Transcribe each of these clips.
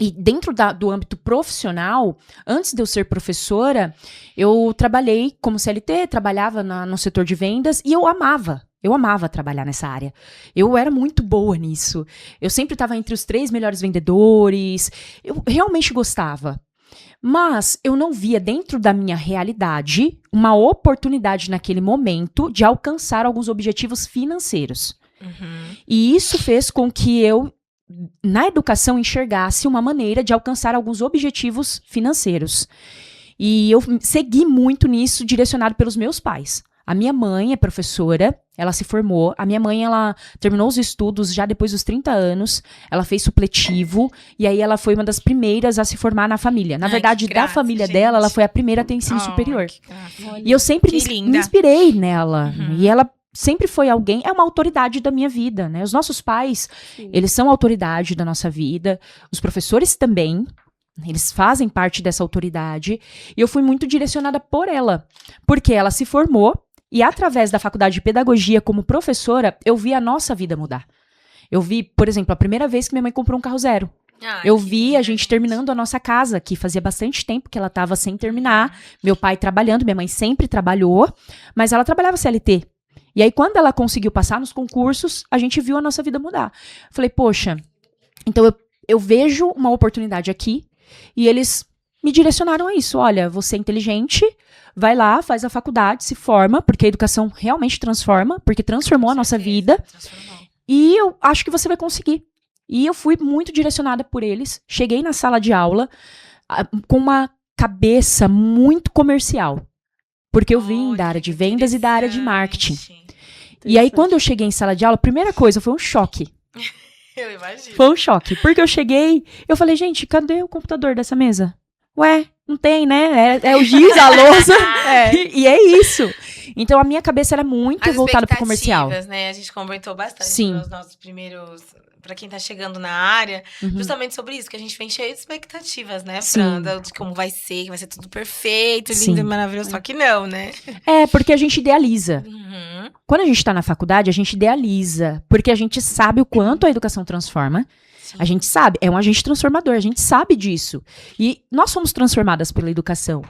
E dentro do âmbito profissional, antes de eu ser professora, eu trabalhei como CLT, trabalhava no setor de vendas e eu amava trabalhar nessa área. Eu era muito boa nisso. Eu sempre estava entre os 3 melhores vendedores. Eu realmente gostava. Mas eu não via dentro da minha realidade uma oportunidade naquele momento de alcançar alguns objetivos financeiros. E isso fez com que eu, na educação, enxergasse uma maneira de alcançar alguns objetivos financeiros. E eu segui muito nisso, direcionado pelos meus pais. A minha mãe é professora, ela se formou. A minha mãe, ela terminou os estudos já depois dos 30 anos. Ela fez supletivo e aí ela foi uma das primeiras a se formar na família. Na verdade, da família dela, ela foi a primeira a ter ensino superior. E eu sempre me inspirei nela. E ela sempre foi alguém, é uma autoridade da minha vida, né? Os nossos pais, eles são autoridade da nossa vida. Os professores também. Eles fazem parte dessa autoridade. E eu fui muito direcionada por ela. Porque ela se formou. E através da faculdade de pedagogia como professora, eu vi a nossa vida mudar. Eu vi, por exemplo, a primeira vez que minha mãe comprou um carro zero. Eu vi a gente terminando a nossa casa, que fazia bastante tempo que ela estava sem terminar. Meu pai trabalhando, minha mãe sempre trabalhou, mas ela trabalhava CLT. E aí, quando ela conseguiu passar nos concursos, a gente viu a nossa vida mudar. Falei, poxa, então eu vejo uma oportunidade aqui e eles me direcionaram a isso. Olha, você é inteligente, vai lá, faz a faculdade, se forma, porque a educação realmente transforma, porque transformou a nossa vida. E eu acho que você vai conseguir. E eu fui muito direcionada por eles. Cheguei na sala de aula com uma cabeça muito comercial. Porque eu vim da área de vendas e da área de marketing. E aí, quando eu cheguei em sala de aula, a primeira coisa foi um choque. Eu imagino. Foi um choque. Porque eu cheguei, eu falei, gente, cadê o computador dessa mesa? Ué, não tem, né? É o giz, a lousa. E é isso. Então, a minha cabeça era muito voltada para o comercial. Né? A gente comentou bastante nos nossos primeiros... Pra quem tá chegando na área, justamente sobre isso, que a gente vem cheio de expectativas, né, Fran? De como vai ser, que vai ser tudo perfeito, lindo e maravilhoso, só que não, né? É, porque a gente idealiza. Quando a gente tá na faculdade, a gente idealiza, porque a gente sabe o quanto a educação transforma. A gente sabe, é um agente transformador, a gente sabe disso. E nós somos transformadas pela educação.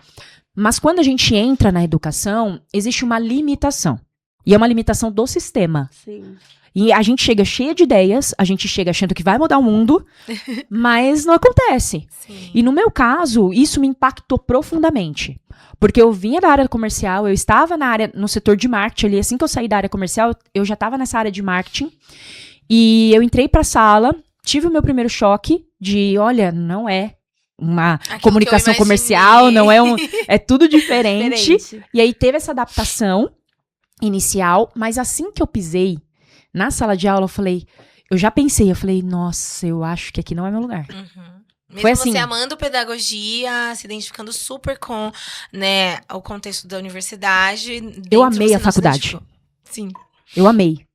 Mas quando a gente entra na educação, existe uma limitação. E é uma limitação do sistema. Sim. E a gente chega cheia de ideias, a gente chega achando que vai mudar o mundo, mas não acontece. Sim. E no meu caso, isso me impactou profundamente. Porque eu vinha da área comercial, eu estava no setor de marketing ali, assim que eu saí da área comercial, eu já estava nessa área de marketing. E eu entrei para a sala, tive o meu primeiro choque de, olha, não é uma comunicação comercial, não é é tudo diferente. E aí teve essa adaptação inicial, mas assim que eu pisei na sala de aula, eu já pensei, nossa, eu acho que aqui não é meu lugar. Mesmo foi assim, você amando pedagogia, se identificando super com, né, o contexto da universidade. Eu amei a faculdade. Sim. Eu amei.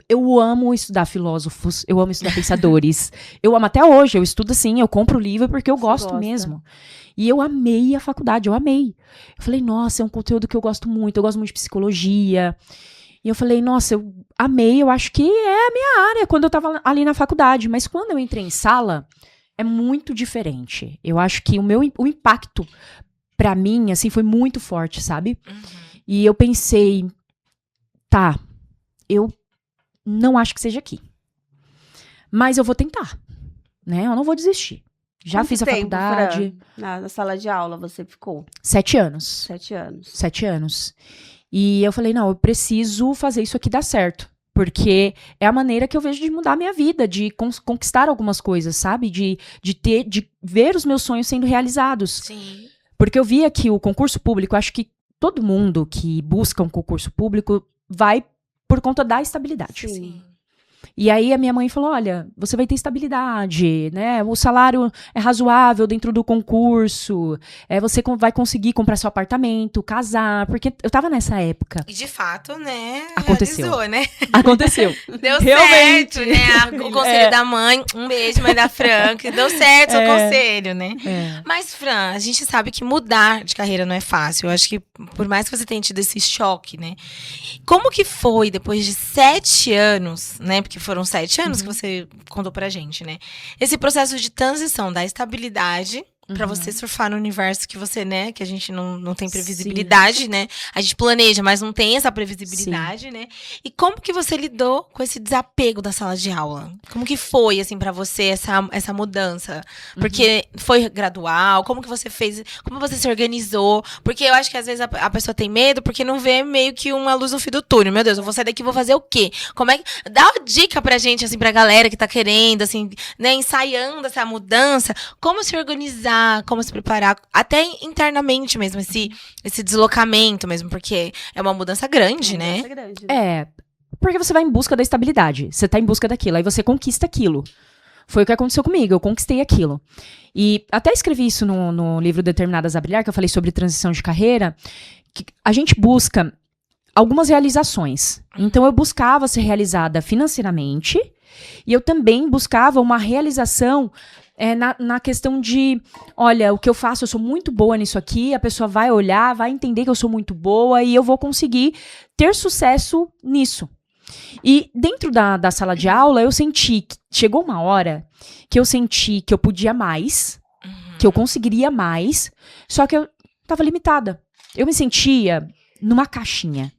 Eu amo estudar filósofos, eu amo estudar pensadores. Eu amo até hoje, eu estudo assim, eu compro o livro porque eu gosto mesmo. E eu amei a faculdade, eu amei. Eu falei, nossa, é um conteúdo que eu gosto muito de psicologia. E eu falei, nossa, eu amei, eu acho que é a minha área quando eu tava ali na faculdade. Mas quando eu entrei em sala, é muito diferente. Eu acho que o impacto pra mim, assim, foi muito forte, sabe? E eu pensei, eu não acho que seja aqui. Mas eu vou tentar, né? Eu não vou desistir. Já fiz a faculdade. Na sala de aula você ficou? 7 anos. 7 anos. 7 anos. E eu falei, não, eu preciso fazer isso aqui dar certo. Porque é a maneira que eu vejo de mudar a minha vida, de conquistar algumas coisas, sabe? De ver os meus sonhos sendo realizados. Sim. Porque eu via que o concurso público, acho que todo mundo que busca um concurso público vai por conta da estabilidade. Sim. E aí a minha mãe falou, olha, você vai ter estabilidade, né? O salário é razoável dentro do concurso, você vai conseguir comprar seu apartamento, casar, porque eu tava nessa época. E de fato, né? Aconteceu. Realizou, né? Aconteceu. Deu Realmente. certo, né? O conselho da mãe, um beijo, mãe da Fran, que deu certo o conselho, né? Mas, Fran, a gente sabe que mudar de carreira não é fácil. Eu acho que por mais que você tenha tido esse choque, né? Como que foi depois de 7 anos, né? Porque foram 7 anos que você contou pra gente, né? Esse processo de transição da estabilidade pra você surfar no universo que você, né? Que a gente não tem previsibilidade, né? A gente planeja, mas não tem essa previsibilidade, né? E como que você lidou com esse desapego da sala de aula? Como que foi, assim, pra você essa mudança? Porque foi gradual? Como que você fez? Como você se organizou? Porque eu acho que às vezes a pessoa tem medo porque não vê meio que uma luz no fim do túnel. Meu Deus, eu vou sair daqui e vou fazer o quê? Como é que... Dá uma dica pra gente, assim, pra galera que tá querendo, assim, né? Ensaiando essa mudança. Como se organizar? Como se preparar, até internamente mesmo, esse deslocamento mesmo, porque é uma mudança grande, né? Grande, né? Porque você vai em busca da estabilidade, você tá em busca daquilo, aí você conquista aquilo. Foi o que aconteceu comigo, eu conquistei aquilo. E até escrevi isso no livro Determinadas a Brilhar, que eu falei sobre transição de carreira, que a gente busca algumas realizações. Então eu buscava ser realizada financeiramente, e eu também buscava uma realização na questão de, olha, o que eu faço, eu sou muito boa nisso aqui, a pessoa vai olhar, vai entender que eu sou muito boa e eu vou conseguir ter sucesso nisso. E dentro da sala de aula, eu senti que chegou uma hora que eu senti que eu podia mais, que eu conseguiria mais, só que eu estava limitada. Eu me sentia numa caixinha.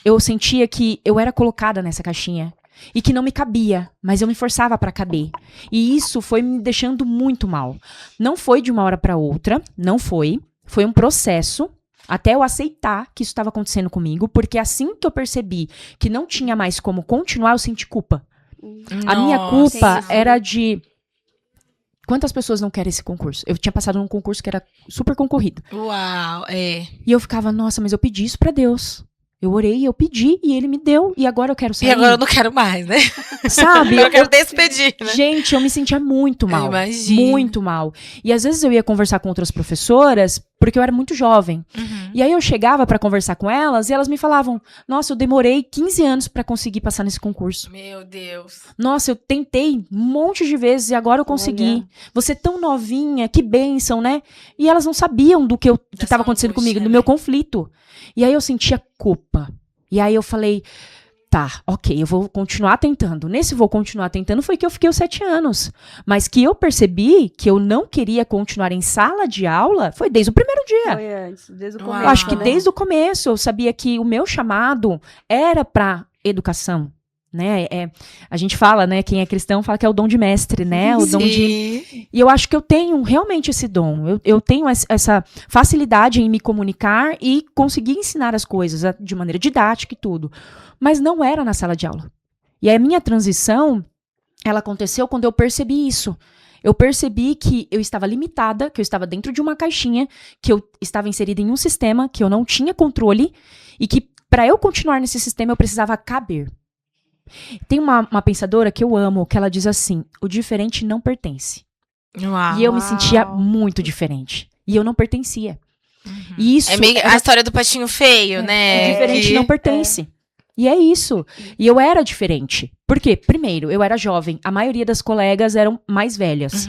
Eu sentia que eu era colocada nessa caixinha. E que não me cabia, mas eu me forçava para caber. E isso foi me deixando muito mal. Não foi de uma hora para outra, não foi. Foi um processo até eu aceitar que isso estava acontecendo comigo, porque assim que eu percebi que não tinha mais como continuar, eu senti culpa. A minha culpa era de... Quantas pessoas não querem esse concurso? Eu tinha passado num concurso que era super concorrido. Uau, E eu ficava, nossa, mas eu pedi isso para Deus. Eu orei, eu pedi e ele me deu. E agora eu quero sair. E agora eu não quero mais, né? Sabe? Eu quero despedir, né? Gente, eu me sentia muito mal. Eu imagino. Muito mal. E às vezes eu ia conversar com outras professoras, porque eu era muito jovem. E aí eu chegava pra conversar com elas e elas me falavam, nossa, eu demorei 15 anos pra conseguir passar nesse concurso. Meu Deus. Nossa, eu tentei um monte de vezes e agora eu consegui. Olha. Você tão novinha, que bênção, né? E elas não sabiam do que estava acontecendo comigo, do meu conflito. E aí eu sentia culpa. E aí eu falei, tá, ok, eu vou continuar tentando. Nesse vou continuar tentando foi que eu fiquei os 7 anos. Mas que eu percebi que eu não queria continuar em sala de aula foi desde o primeiro dia. Foi antes, desde o Uau. começo. Eu acho que né? desde o começo eu sabia que o meu chamado era para educação. Né? A gente fala, né? Quem é cristão fala que é o dom de mestre, né? O dom de... E eu acho que eu tenho realmente esse dom. Eu tenho essa facilidade em me comunicar e conseguir ensinar as coisas de maneira didática e tudo. Mas não era na sala de aula. E a minha transição, ela aconteceu quando eu percebi isso. Eu percebi que eu estava limitada, que eu estava dentro de uma caixinha, que eu estava inserida em um sistema, que eu não tinha controle e que para eu continuar nesse sistema eu precisava caber. Tem uma pensadora que eu amo, que ela diz assim, o diferente não pertence. Uau. E eu me sentia muito diferente. E eu não pertencia. E isso É meio a história do patinho feio, né? o diferente não pertence. E é isso. E eu era diferente. Por quê? Primeiro, eu era jovem. A maioria das colegas eram mais velhas.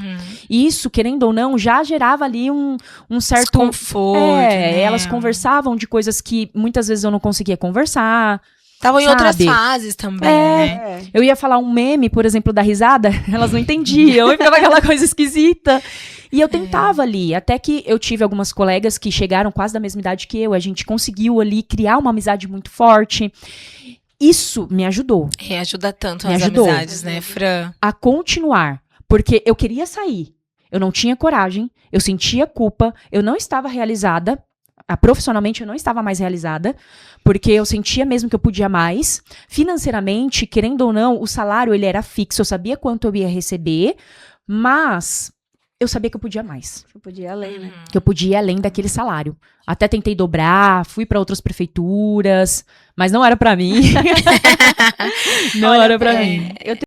E isso, querendo ou não, já gerava ali um certo... Desconforto, né? Elas conversavam de coisas que muitas vezes eu não conseguia conversar. Estavam em sabe? outras fases também, né? Eu ia falar um meme, por exemplo, da risada, elas não entendiam, e ficava aquela coisa esquisita. E eu tentava ali, até que eu tive algumas colegas que chegaram quase da mesma idade que eu, a gente conseguiu ali criar uma amizade muito forte. Isso me ajudou. Ajuda tanto Me as ajudou. amizades, né, Fran? A continuar, porque eu queria sair, eu não tinha coragem, eu sentia culpa, eu não estava realizada, profissionalmente eu não estava mais realizada, porque eu sentia mesmo que eu podia mais. Financeiramente, querendo ou não, o salário ele era fixo, eu sabia quanto eu ia receber, mas eu sabia que eu podia mais. Eu podia ir além, né? Que eu podia ir além daquele salário. Até tentei dobrar, fui para outras prefeituras, mas não era para mim. Não era para mim. Eu